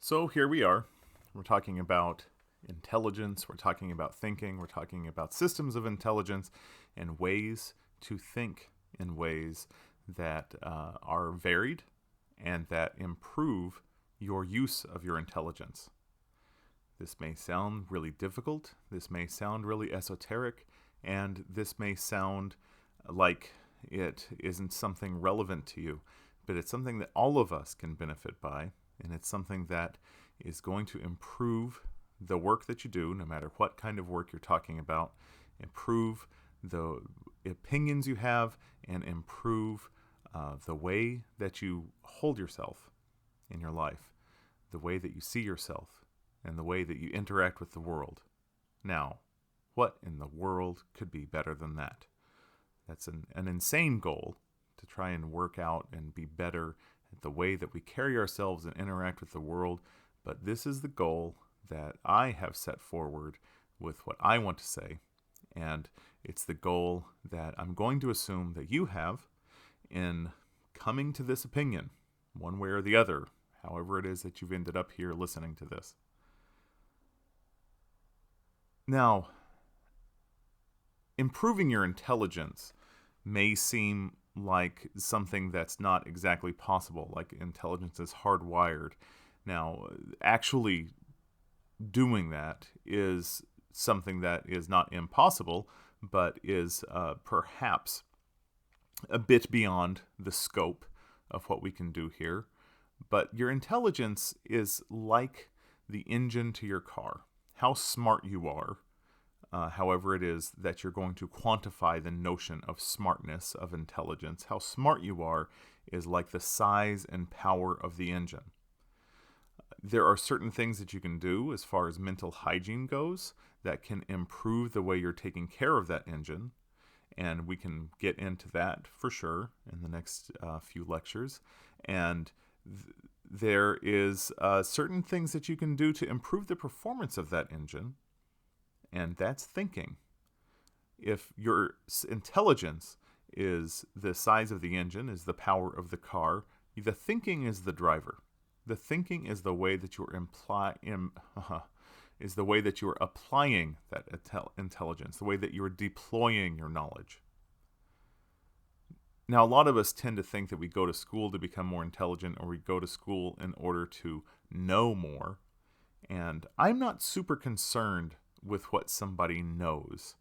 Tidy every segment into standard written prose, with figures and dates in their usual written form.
So here we are. We're talking about intelligence, we're talking about thinking, we're talking about systems of intelligence and ways to think in ways that are varied and that improve your use of your intelligence. This may sound really difficult, this may sound really esoteric, and this may sound like it isn't something relevant to you, but it's something that all of us can benefit by, and it's something that is going to improve the work that you do, no matter what kind of work you're talking about, improve the opinions you have, and improve the way that you hold yourself in your life, the way that you see yourself, and the way that you interact with the world. Now, what in the world could be better than that? That's an insane goal, to try and work out and be better at the way that we carry ourselves and interact with the world. But this is the goal that I have set forward with what I want to say. And it's the goal that I'm going to assume that you have in coming to this opinion, one way or the other, however it is that you've ended up here listening to this. Now, improving your intelligence may seem like something that's not exactly possible, like intelligence is hardwired. Now, actually doing that is something that is not impossible, but is perhaps a bit beyond the scope of what we can do here. But your intelligence is like the engine to your car. How smart you are, however it is that you're going to quantify the notion of smartness, of intelligence, how smart you are is like the size and power of the engine. There are certain things that you can do as far as mental hygiene goes that can improve the way you're taking care of that engine, and we can get into that for sure in the next few lectures. And there is certain things that you can do to improve the performance of that engine, and that's thinking. If your intelligence is the size of the engine, is the power of the car, the thinking is the driver. The thinking is the way that you're is the way that you're applying that intelligence, the way that you're deploying your knowledge. Now, a lot of us tend to think that we go to school to become more intelligent, or we go to school in order to know more. And I'm not super concerned with what somebody knows,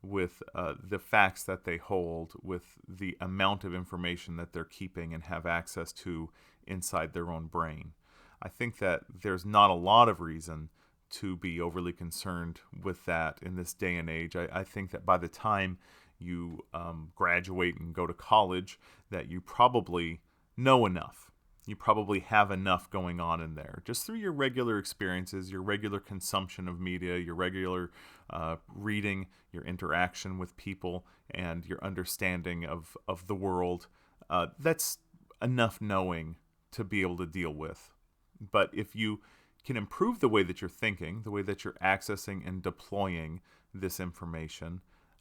with the facts that they hold, with the amount of information that they're keeping and have access to inside their own brain. I think that there's not a lot of reason to be overly concerned with that in this day and age. I think that by the time you graduate and go to college, that you probably know enough. You probably have enough going on in there, just through your regular experiences, your regular consumption of media, your regular reading, your interaction with people, and your understanding of the world. That's enough knowing to be able to deal with. But if you can improve the way that you're thinking, the way that you're accessing and deploying this information,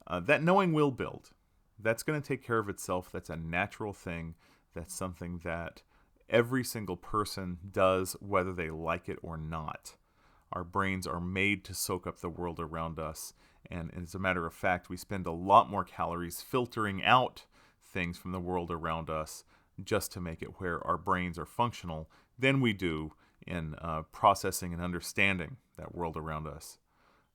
that knowing will build. That's going to take care of itself. That's a natural thing. That's something that every single person does, whether they like it or not. Our brains are made to soak up the world around us. And as a matter of fact, we spend a lot more calories filtering out things from the world around us just to make it where our brains are functional than we do in processing and understanding that world around us.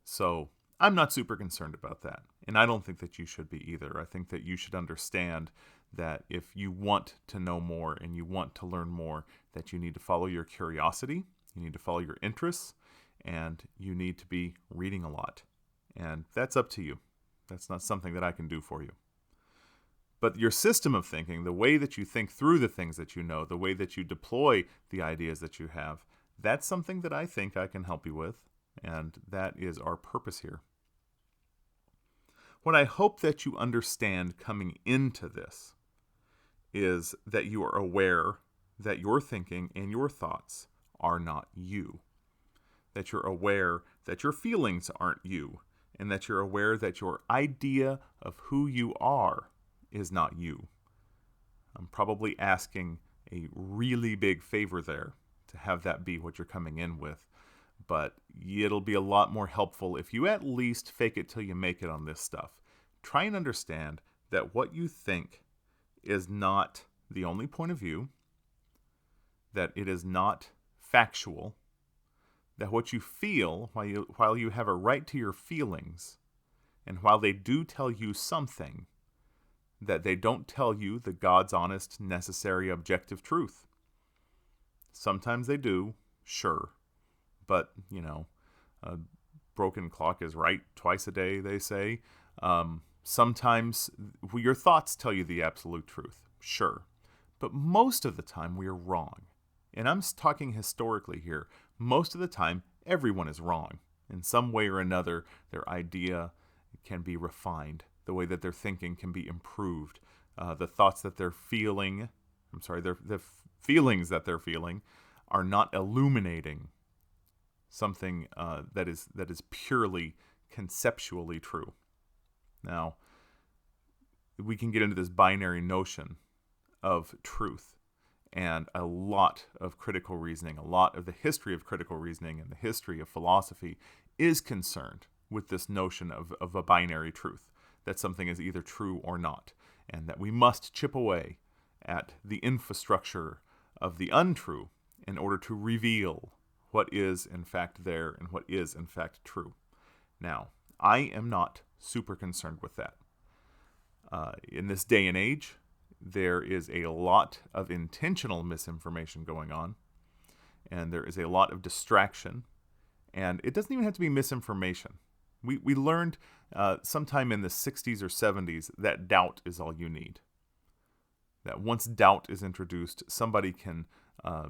So I'm not super concerned about that. And I don't think that you should be either. I think that you should understand that if you want to know more and you want to learn more, that you need to follow your curiosity, you need to follow your interests, and you need to be reading a lot. And that's up to you. That's not something that I can do for you. But your system of thinking, the way that you think through the things that you know, the way that you deploy the ideas that you have, that's something that I think I can help you with, and that is our purpose here. What I hope that you understand coming into this is that you are aware that your thinking and your thoughts are not you. That you're aware that your feelings aren't you, and that you're aware that your idea of who you are is not you. I'm probably asking a really big favor there to have that be what you're coming in with. But it'll be a lot more helpful if you at least fake it till you make it on this stuff. Try and understand that what you think is not the only point of view, that it is not factual, that what you feel, while you have a right to your feelings, and while they do tell you something, that they don't tell you the God's honest, necessary, objective truth. Sometimes they do, sure. But, a broken clock is right twice a day, they say. Sometimes your thoughts tell you the absolute truth, sure. But most of the time we are wrong. And I'm talking historically here. Most of the time, everyone is wrong. In some way or another, their idea can be refined. The way that they're thinking can be improved. The thoughts that they're feeling, the feelings that they're feeling are not illuminating something that is purely conceptually true. Now, we can get into this binary notion of truth, and a lot of critical reasoning, a lot of the history of critical reasoning and the history of philosophy is concerned with this notion of a binary truth, that something is either true or not, and that we must chip away at the infrastructure of the untrue in order to reveal what is in fact there and what is in fact true. Now, I am not super concerned with that. In this day and age, there is a lot of intentional misinformation going on, and there is a lot of distraction, and it doesn't even have to be misinformation. We learned sometime in the 60s or 70s that doubt is all you need. That once doubt is introduced, somebody can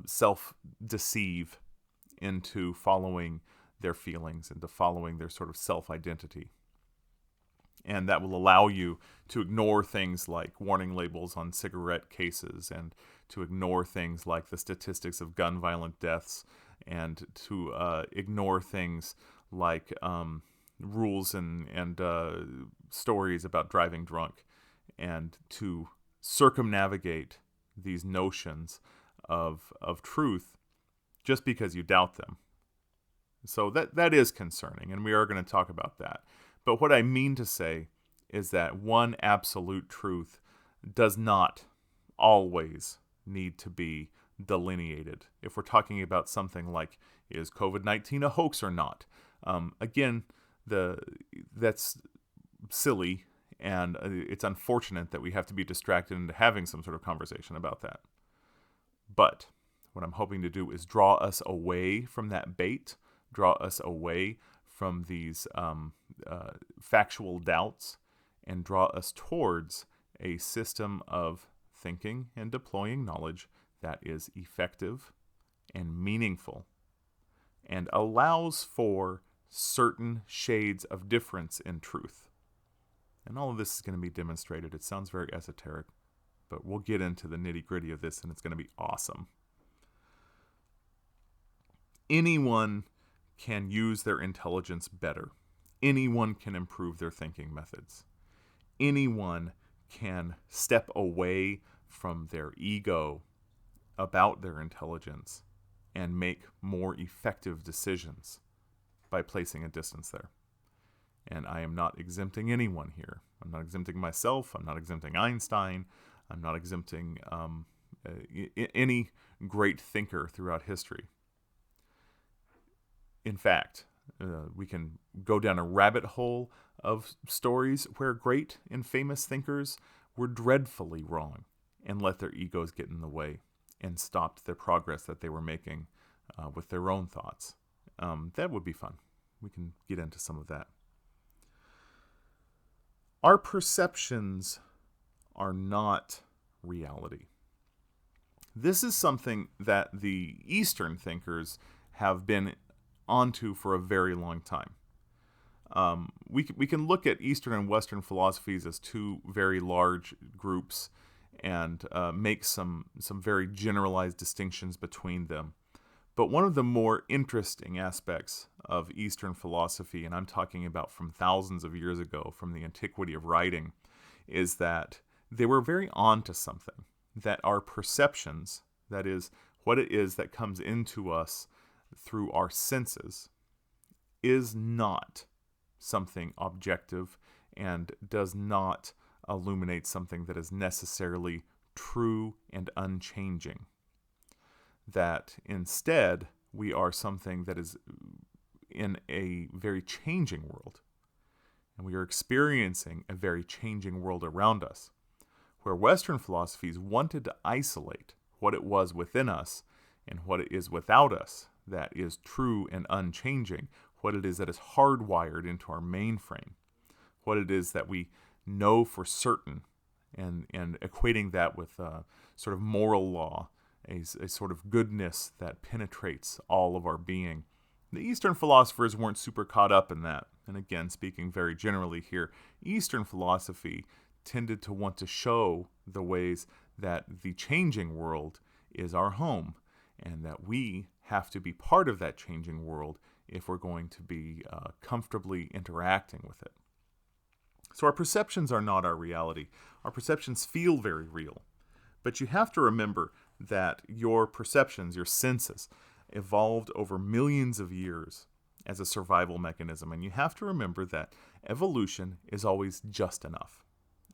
self-deceive into following their feelings, into following their sort of self-identity. And that will allow you to ignore things like warning labels on cigarette cases, and to ignore things like the statistics of gun violent deaths, and to ignore things like rules and stories about driving drunk, and to circumnavigate these notions of truth just because you doubt them. So that is concerning, and we are going to talk about that. But what I mean to say is that one absolute truth does not always need to be delineated. If we're talking about something like, is COVID-19 a hoax or not? Again, that's silly, and it's unfortunate that we have to be distracted into having some sort of conversation about that. But what I'm hoping to do is draw us away from that bait, draw us away from these factual doubts, and draw us towards a system of thinking and deploying knowledge that is effective and meaningful, and allows for certain shades of difference in truth. And all of this is going to be demonstrated. It sounds very esoteric, but we'll get into the nitty-gritty of this, and it's going to be awesome. Anyone can use their intelligence better. Anyone can improve their thinking methods. Anyone can step away from their ego about their intelligence and make more effective decisions by placing a distance there. And I am not exempting anyone here. I'm not exempting myself. I'm not exempting Einstein. I'm not exempting any great thinker throughout history. In fact, we can go down a rabbit hole of stories where great and famous thinkers were dreadfully wrong and let their egos get in the way and stopped the progress that they were making with their own thoughts. That would be fun. We can get into some of that. Our perceptions are not reality. This is something that the Eastern thinkers have been onto for a very long time. We can look at Eastern and Western philosophies as two very large groups and make some very generalized distinctions between them. But one of the more interesting aspects of Eastern philosophy, and I'm talking about from thousands of years ago, from the antiquity of writing, is that they were very on to something, that our perceptions, that is, what it is that comes into us through our senses, is not something objective and does not illuminate something that is necessarily true and unchanging. That instead, we are something that is in a very changing world. And we are experiencing a very changing world around us, where Western philosophies wanted to isolate what it was within us and what it is without us that is true and unchanging, what it is that is hardwired into our mainframe, what it is that we know for certain, and equating that with sort of moral law, a sort of goodness that penetrates all of our being. The Eastern philosophers weren't super caught up in that. And again, speaking very generally here, Eastern philosophy tended to want to show the ways that the changing world is our home, and that we have to be part of that changing world if we're going to be comfortably interacting with it. So our perceptions are not our reality. Our perceptions feel very real. But you have to remember that your perceptions, your senses, evolved over millions of years as a survival mechanism. And you have to remember that evolution is always just enough.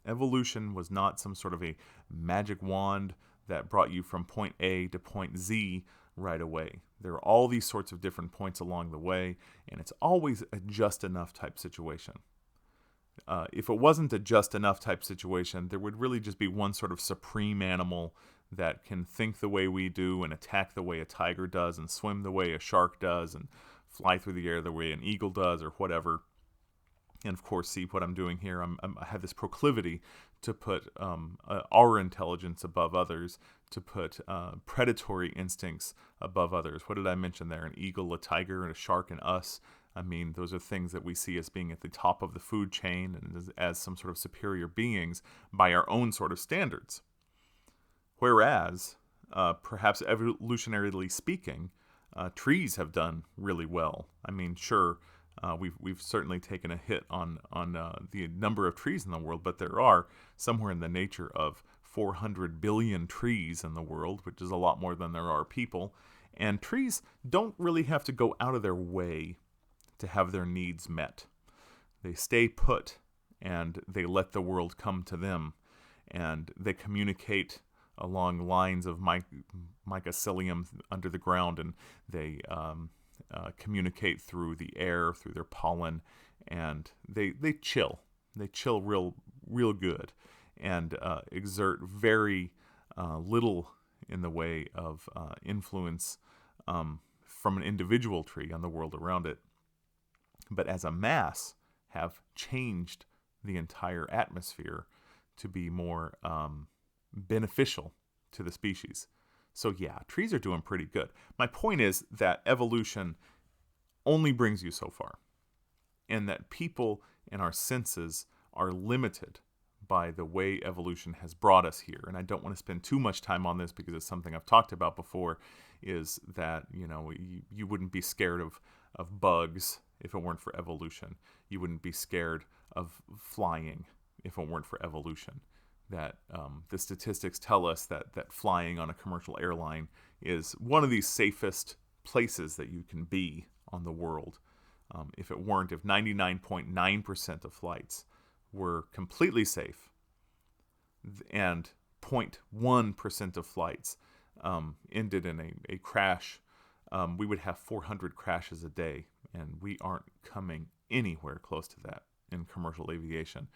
Evolution was not some sort of a magic wand that brought you from point A to point Z right away. There are all these sorts of different points along the way, and it's always a just enough type situation. If it wasn't a just enough type situation, there would really just be one sort of supreme animal that can think the way we do and attack the way a tiger does and swim the way a shark does and fly through the air the way an eagle does or whatever. And of course, see what I'm doing here. I have this proclivity to put our intelligence above others, to put predatory instincts above others. What did I mention there? An eagle, a tiger, and a shark, and us. I mean, those are things that we see as being at the top of the food chain and as some sort of superior beings by our own sort of standards. Whereas, perhaps evolutionarily speaking, trees have done really well. I mean, sure, we've certainly taken a hit on the number of trees in the world, but there are somewhere in the nature of 400 billion trees in the world, which is a lot more than there are people. And trees don't really have to go out of their way to have their needs met. They stay put, and they let the world come to them, and they communicate along lines of mycelium under the ground, and they communicate through the air, through their pollen, and they chill. They chill real good, and exert very little in the way of influence from an individual tree on the world around it, but as a mass have changed the entire atmosphere to be more beneficial to the species. So yeah, trees are doing pretty good. My point is that evolution only brings you so far, and that people and our senses are limited by the way evolution has brought us here. And I don't want to spend too much time on this because it's something I've talked about before, is that, you wouldn't be scared of bugs if it weren't for evolution. You wouldn't be scared of flying if it weren't for evolution. That the statistics tell us that flying on a commercial airline is one of the safest places that you can be on the world. If 99.9% of flights were completely safe and 0.1% of flights ended in a crash, we would have 400 crashes a day, and we aren't coming anywhere close to that in commercial aviation.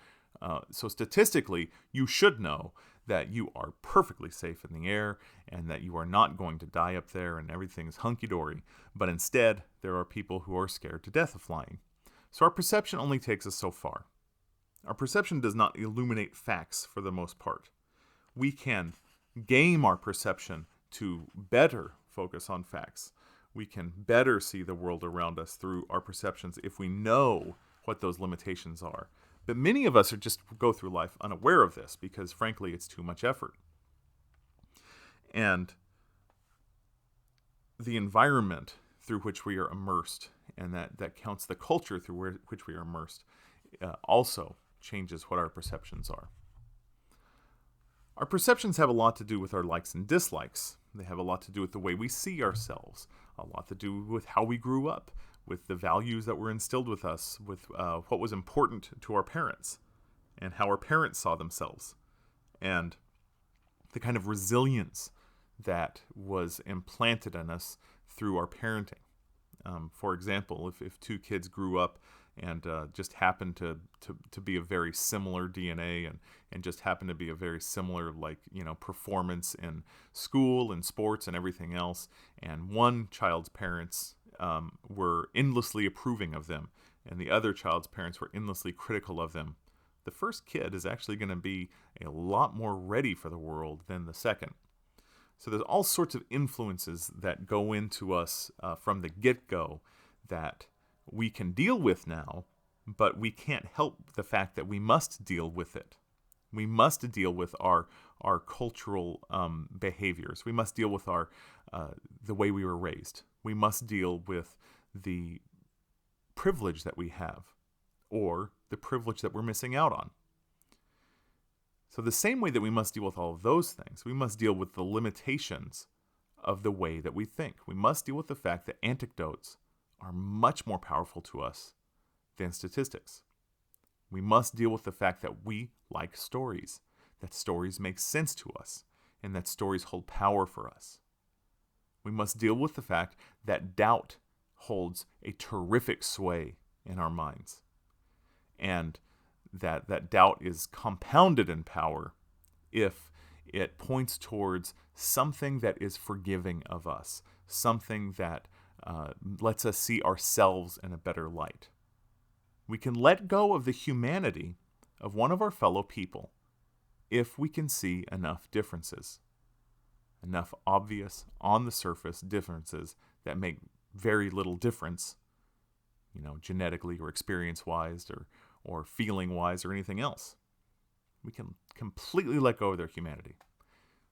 So statistically, you should know that you are perfectly safe in the air and that you are not going to die up there and everything's hunky-dory. But instead, there are people who are scared to death of flying. So our perception only takes us so far. Our perception does not illuminate facts for the most part. We can game our perception to better focus on facts. We can better see the world around us through our perceptions if we know what those limitations are. But many of us just go through life unaware of this because, frankly, it's too much effort. And the environment through which we are immersed, and that counts the culture through which we are immersed, also changes what our perceptions are. Our perceptions have a lot to do with our likes and dislikes. They have a lot to do with the way we see ourselves, a lot to do with how we grew up, with the values that were instilled with us, with what was important to our parents, and how our parents saw themselves, and the kind of resilience that was implanted in us through our parenting. For example, if two kids grew up and just happened to be a very similar DNA and just happened to be a very similar performance in school and sports and everything else, and one child's parents were endlessly approving of them and the other child's parents were endlessly critical of them, the first kid is actually going to be a lot more ready for the world than the second. So there's all sorts of influences that go into us from the get-go that we can deal with now, but we can't help the fact that we must deal with it. We must deal with our cultural behaviors. We must deal with the way we were raised. We must deal with the privilege that we have, or the privilege that we're missing out on. So the same way that we must deal with all of those things, we must deal with the limitations of the way that we think. We must deal with the fact that anecdotes are much more powerful to us than statistics. We must deal with the fact that we like stories, that stories make sense to us, and that stories hold power for us. We must deal with the fact that doubt holds a terrific sway in our minds, and that doubt is compounded in power if it points towards something that is forgiving of us, something that lets us see ourselves in a better light. We can let go of the humanity of one of our fellow people if we can see enough differences, enough obvious, on-the-surface differences that make very little difference, genetically or experience-wise or feeling-wise or anything else. We can completely let go of their humanity.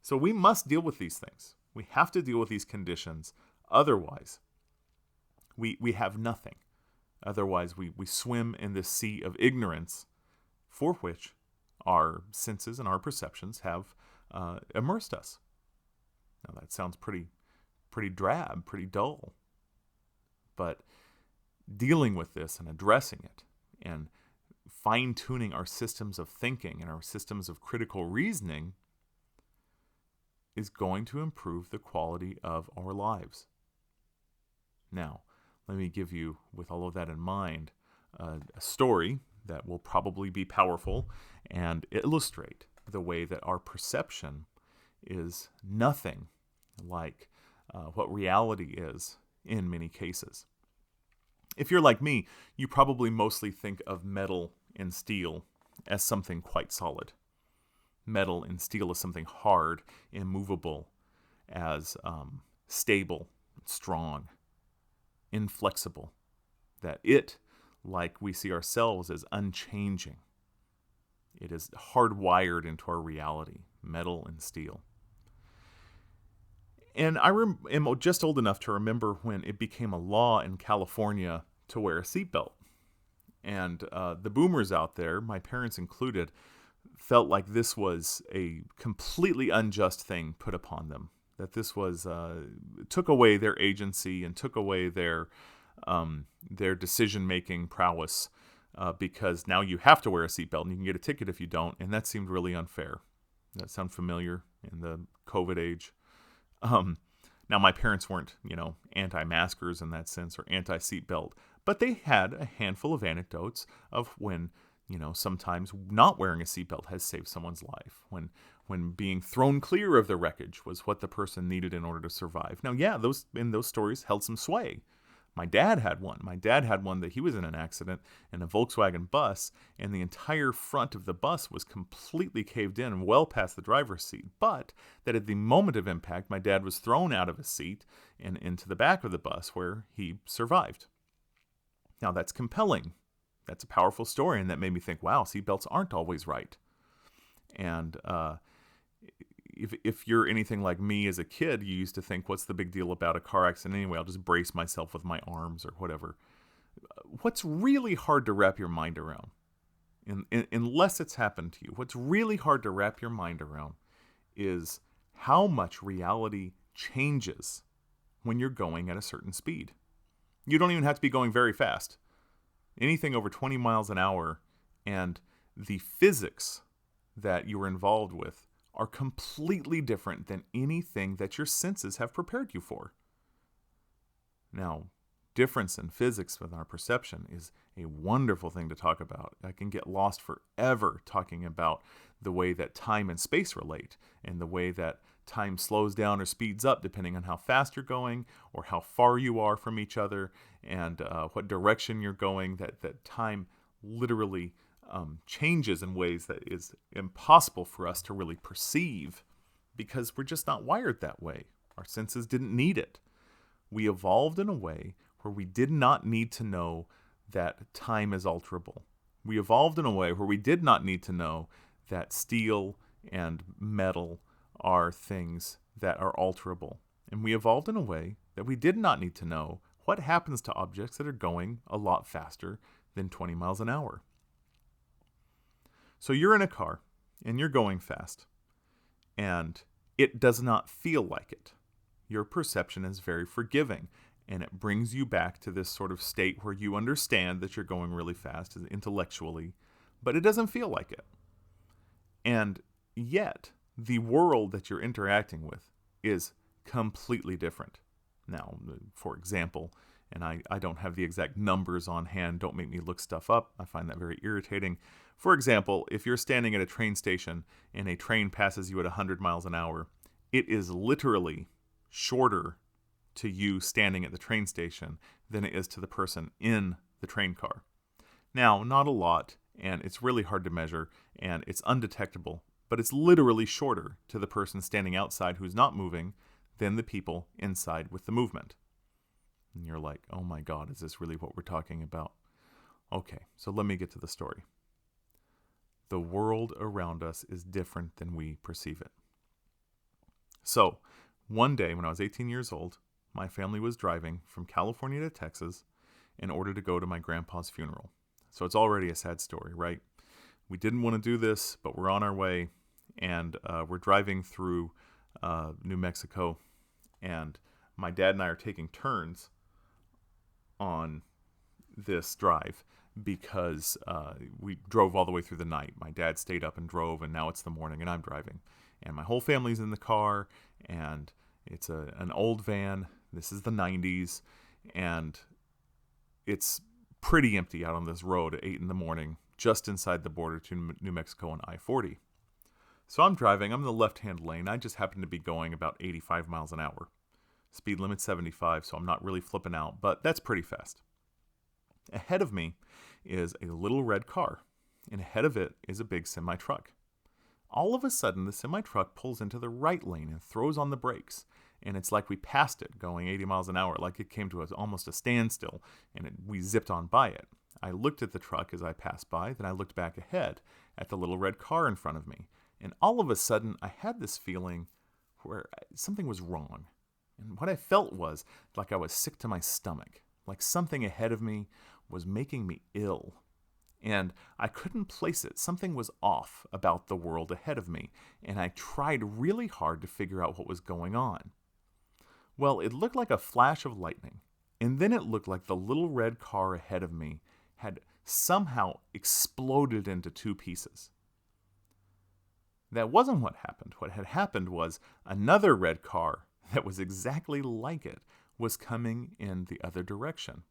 So we must deal with these things. We have to deal with these conditions. Otherwise, we have nothing. Otherwise, we swim in this sea of ignorance for which our senses and our perceptions have immersed us. Now, that sounds pretty drab, pretty dull. But dealing with this and addressing it and fine-tuning our systems of thinking and our systems of critical reasoning is going to improve the quality of our lives. Now, let me give you, with all of that in mind, a story that will probably be powerful and illustrate the way that our perception is nothing like what reality is in many cases. If you're like me, you probably mostly think of metal and steel as something quite solid. Metal and steel as something hard, immovable, as stable, strong, inflexible. That it, like we see ourselves, is unchanging. It is hardwired into our reality, metal and steel. And I am just old enough to remember when it became a law in California to wear a seatbelt. And the boomers out there, my parents included, felt like this was a completely unjust thing put upon them. That this was took away their agency and took away their decision-making prowess because now you have to wear a seatbelt and you can get a ticket if you don't. And that seemed really unfair. That sound familiar in the COVID age? Now, my parents weren't, anti-maskers in that sense or anti-seatbelt, but they had a handful of anecdotes of when, sometimes not wearing a seatbelt has saved someone's life, when being thrown clear of the wreckage was what the person needed in order to survive. Now, yeah, those stories held some sway. My dad had one. My dad had one that he was in an accident in a Volkswagen bus, and the entire front of the bus was completely caved in, well past the driver's seat. But that at the moment of impact, my dad was thrown out of his seat and into the back of the bus where he survived. Now, that's compelling. That's a powerful story, and that made me think, wow, seatbelts aren't always right. And if you're anything like me as a kid, you used to think, what's the big deal about a car accident anyway? I'll just brace myself with my arms or whatever. What's really hard to wrap your mind around, unless it's happened to you, what's really hard to wrap your mind around is how much reality changes when you're going at a certain speed. You don't even have to be going very fast. Anything over 20 miles an hour, and the physics that you're involved with are completely different than anything that your senses have prepared you for. Now, difference in physics with our perception is a wonderful thing to talk about. I can get lost forever talking about the way that time and space relate, and the way that time slows down or speeds up depending on how fast you're going or how far you are from each other, and what direction you're going. That time literally changes in ways that is impossible for us to really perceive because we're just not wired that way. Our senses didn't need it. We evolved in a way where we did not need to know that time is alterable. We evolved in a way where we did not need to know that steel and metal are things that are alterable. And we evolved in a way that we did not need to know what happens to objects that are going a lot faster than 20 miles an hour. So you're in a car and you're going fast, and it does not feel like it. Your perception is very forgiving, and it brings you back to this sort of state where you understand that you're going really fast intellectually, but it doesn't feel like it. And yet, the world that you're interacting with is completely different. Now, for example, and I don't have the exact numbers on hand, don't make me look stuff up, I find that very irritating. For example, if you're standing at a train station and a train passes you at 100 miles an hour, it is literally shorter to you standing at the train station than it is to the person in the train car. Now, not a lot, and it's really hard to measure, and it's undetectable, but it's literally shorter to the person standing outside who's not moving than the people inside with the movement. And you're like, oh my God, is this really what we're talking about? Okay, so let me get to the story. The world around us is different than we perceive it. So, one day when I was 18 years old, my family was driving from California to Texas in order to go to my grandpa's funeral. So it's already a sad story, right? We didn't want to do this, but we're on our way, and we're driving through New Mexico, and my dad and I are taking turns on this drive because we drove all the way through the night. My dad stayed up and drove, and now it's the morning, and I'm driving. And my whole family's in the car, and it's an old van. This is the 90s, and it's pretty empty out on this road at 8 in the morning, just inside the border to New Mexico on I-40. So I'm driving. I'm in the left-hand lane. I just happen to be going about 85 miles an hour. Speed limit 75, so I'm not really flipping out, but that's pretty fast. Ahead of me is a little red car, and ahead of it is a big semi-truck. All of a sudden, the semi-truck pulls into the right lane and throws on the brakes, and it's like we passed it going 80 miles an hour, like it came to almost a standstill, and we zipped on by it. I looked at the truck as I passed by, then I looked back ahead at the little red car in front of me, and all of a sudden, I had this feeling where something was wrong. And what I felt was like I was sick to my stomach, like something ahead of me was making me ill. And I couldn't place it. Something was off about the world ahead of me, and I tried really hard to figure out what was going on. Well, it looked like a flash of lightning, and then it looked like the little red car ahead of me had somehow exploded into two pieces. That wasn't what happened. What had happened was another red car that was exactly like it was coming in the other direction.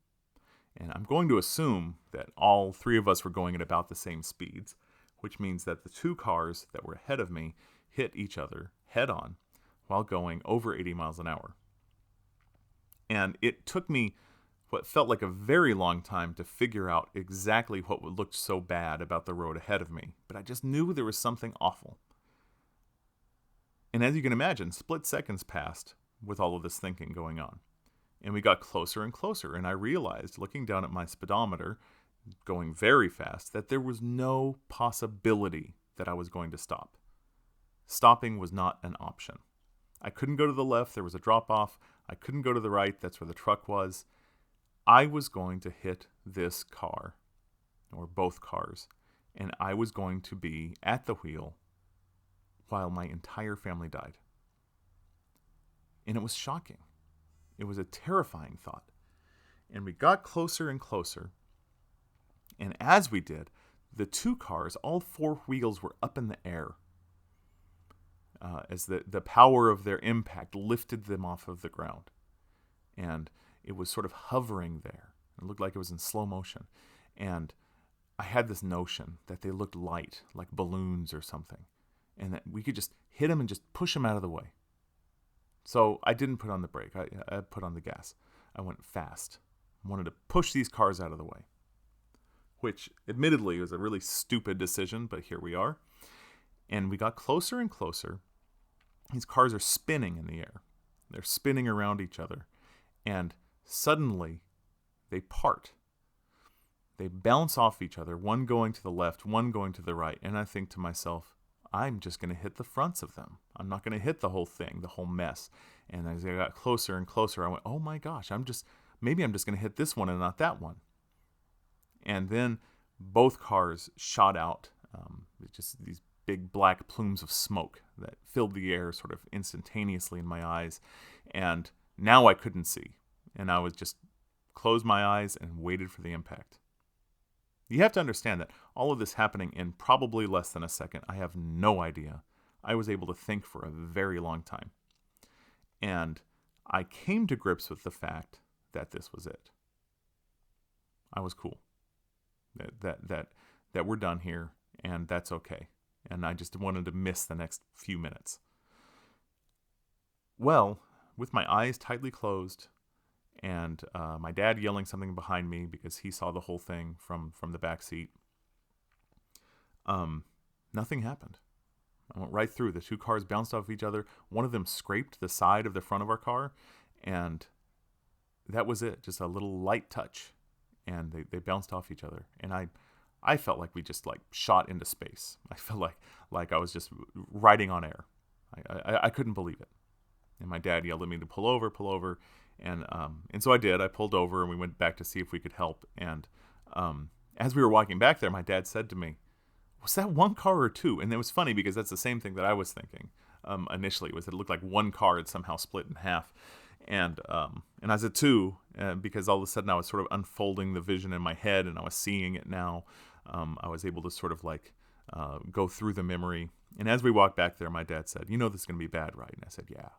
And I'm going to assume that all three of us were going at about the same speeds, which means that the two cars that were ahead of me hit each other head on while going over 80 miles an hour. And it took me what felt like a very long time to figure out exactly what looked so bad about the road ahead of me, but I just knew there was something awful. And as you can imagine, split seconds passed with all of this thinking going on. And we got closer and closer, and I realized, looking down at my speedometer, going very fast, that there was no possibility that I was going to stop. Stopping was not an option. I couldn't go to the left, there was a drop-off. I couldn't go to the right, that's where the truck was. I was going to hit this car, or both cars, and I was going to be at the wheel while my entire family died. And it was shocking. It was a terrifying thought. And we got closer and closer. And as we did, the two cars, all four wheels were up in the air. As the power of their impact lifted them off of the ground. And it was sort of hovering there. It looked like it was in slow motion. And I had this notion that they looked light, like balloons or something. And that we could just hit them and just push them out of the way. So I didn't put on the brake. I put on the gas. I went fast. I wanted to push these cars out of the way. Which, admittedly, was a really stupid decision, but here we are. And we got closer and closer. These cars are spinning in the air. They're spinning around each other. And suddenly, they part. They bounce off each other, one going to the left, one going to the right. And I think to myself, I'm just going to hit the fronts of them. I'm not going to hit the whole thing, the whole mess. And as I got closer and closer, I went, oh my gosh, maybe I'm just going to hit this one and not that one. And then both cars shot out, just these big black plumes of smoke that filled the air sort of instantaneously in my eyes. And now I couldn't see. And I was just closed my eyes and waited for the impact. You have to understand that all of this happening in probably less than a second. I have no idea. I was able to think for a very long time. And I came to grips with the fact that this was it. I was cool. That we're done here, and that's okay. And I just wanted to miss the next few minutes. Well, with my eyes tightly closed, and my dad yelling something behind me because he saw the whole thing from the back seat, nothing happened. I went right through. The two cars bounced off each other. One of them scraped the side of the front of our car, and that was it. Just a little light touch, and they bounced off each other. And I felt like we just like shot into space. I felt like I was just riding on air. I couldn't believe it. And my dad yelled at me to pull over. And so I did. I pulled over and we went back to see if we could help. And as we were walking back there, my dad said to me, was that one car or two? And it was funny because that's the same thing that I was thinking initially, was that it looked like one car had somehow split in half. And I said two, because all of a sudden I was sort of unfolding the vision in my head and I was seeing it now. I was able to sort of like go through the memory. And as we walked back there, my dad said, you know this is going to be bad, right? And I said, yeah.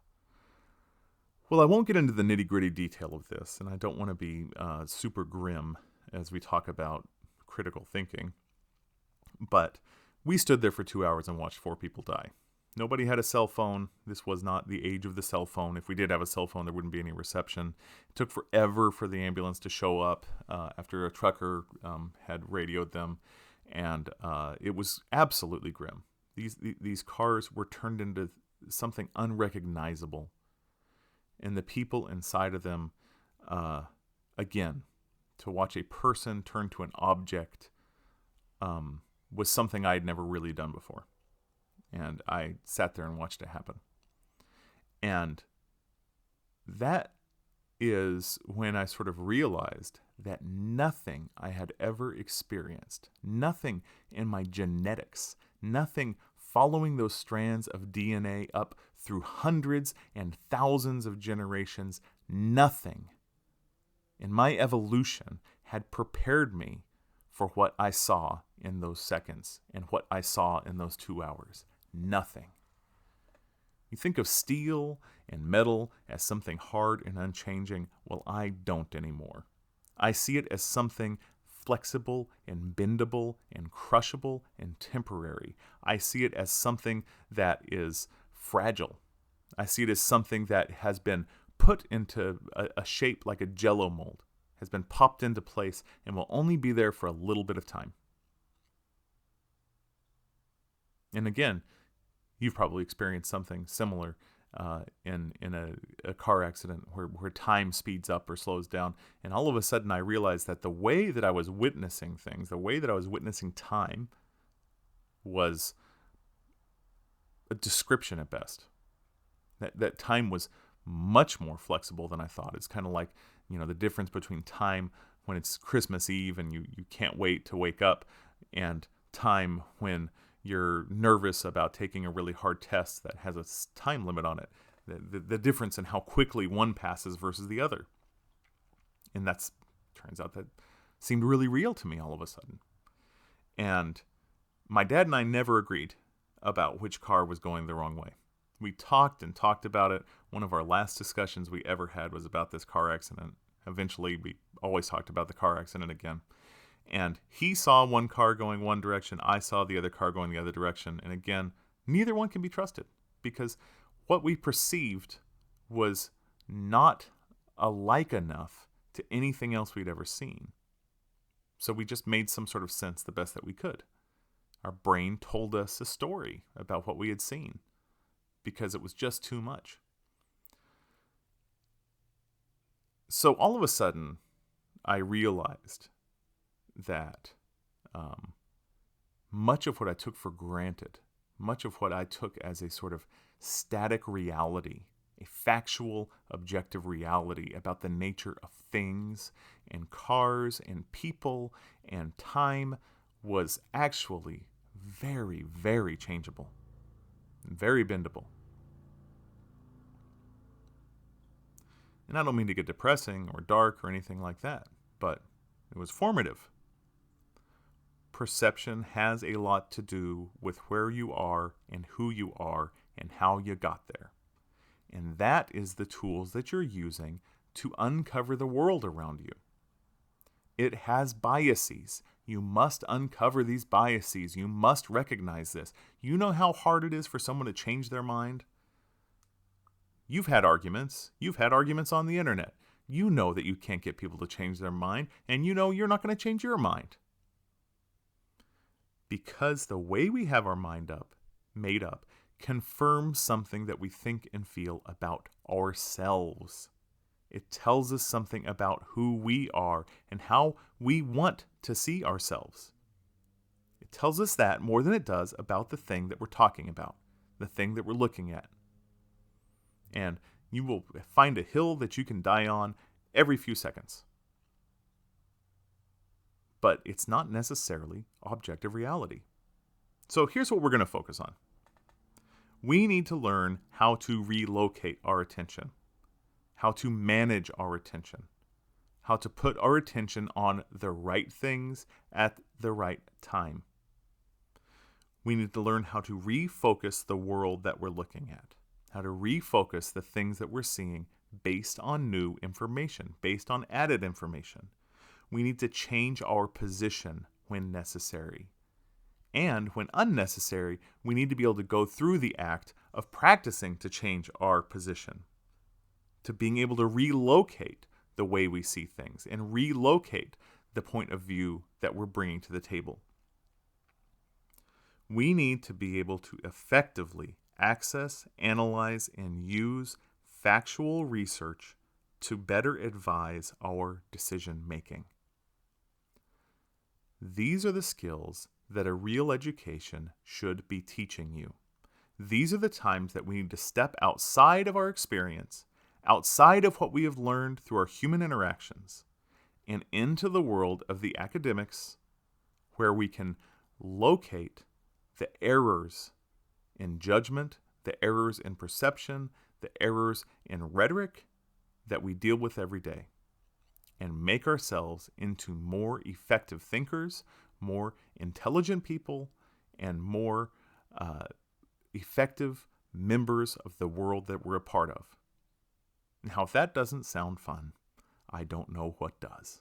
Well, I won't get into the nitty-gritty detail of this, and I don't want to be super grim as we talk about critical thinking. But we stood there for 2 hours and watched 4 people die. Nobody had a cell phone. This was not the age of the cell phone. If we did have a cell phone, there wouldn't be any reception. It took forever for the ambulance to show up after a trucker had radioed them, and it was absolutely grim. These cars were turned into something unrecognizable. And the people inside of them, again, to watch a person turn to an object was something I had never really done before. And I sat there and watched it happen. And that is when I sort of realized that nothing I had ever experienced, nothing in my genetics, nothing following those strands of DNA up through hundreds and thousands of generations, nothing in my evolution had prepared me for what I saw in those seconds and what I saw in those 2 hours. Nothing. You think of steel and metal as something hard and unchanging. Well, I don't anymore. I see it as something flexible and bendable and crushable and temporary. I see it as something that is fragile. I see it as something that has been put into a shape like a Jell-O mold, has been popped into place, and will only be there for a little bit of time. And again, you've probably experienced something similar in a car accident where time speeds up or slows down. And all of a sudden I realized that the way that I was witnessing things, the way that I was witnessing time, was a description at best. That time was much more flexible than I thought. It's kind of like, the difference between time when it's Christmas Eve and you can't wait to wake up, and time when you're nervous about taking a really hard test that has a time limit on it. the difference in how quickly one passes versus the other. And turns out that seemed really real to me all of a sudden. And my dad and I never agreed about which car was going the wrong way. We talked and talked about it. One of our last discussions we ever had was about this car accident. Eventually, we always talked about the car accident again. And he saw one car going one direction. I saw the other car going the other direction. And again, neither one can be trusted because what we perceived was not alike enough to anything else we'd ever seen. So we just made some sort of sense the best that we could. Our brain told us a story about what we had seen because it was just too much. So all of a sudden, I realized that much of what I took for granted, much of what I took as a sort of static reality, a factual, objective reality about the nature of things and cars and people and time was actually very, very changeable, very bendable. And I don't mean to get depressing or dark or anything like that, but it was formative. Perception has a lot to do with where you are and who you are and how you got there. And that is the tools that you're using to uncover the world around you. It has biases. You must uncover these biases. You must recognize this. You know how hard it is for someone to change their mind? You've had arguments. You've had arguments on the internet. You know that you can't get people to change their mind, and you know you're not going to change your mind. Because the way we have our mind made up, confirms something that we think and feel about ourselves. It tells us something about who we are and how we want to see ourselves. It tells us that more than it does about the thing that we're talking about, the thing that we're looking at. And you will find a hill that you can die on every few seconds. But it's not necessarily objective reality. So here's what we're going to focus on. We need to learn how to relocate our attention, how to manage our attention, how to put our attention on the right things at the right time. We need to learn how to refocus the world that we're looking at, how to refocus the things that we're seeing based on new information, based on added information. We need to change our position when necessary. And when unnecessary, we need to be able to go through the act of practicing to change our position, to being able to relocate the way we see things and relocate the point of view that we're bringing to the table. We need to be able to effectively access, analyze, and use factual research to better advise our decision making. These are the skills that a real education should be teaching you. These are the times that we need to step outside of our experience, outside of what we have learned through our human interactions, and into the world of the academics, where we can locate the errors in judgment, the errors in perception, the errors in rhetoric that we deal with every day, and make ourselves into more effective thinkers, more intelligent people, and more effective members of the world that we're a part of. Now, if that doesn't sound fun, I don't know what does.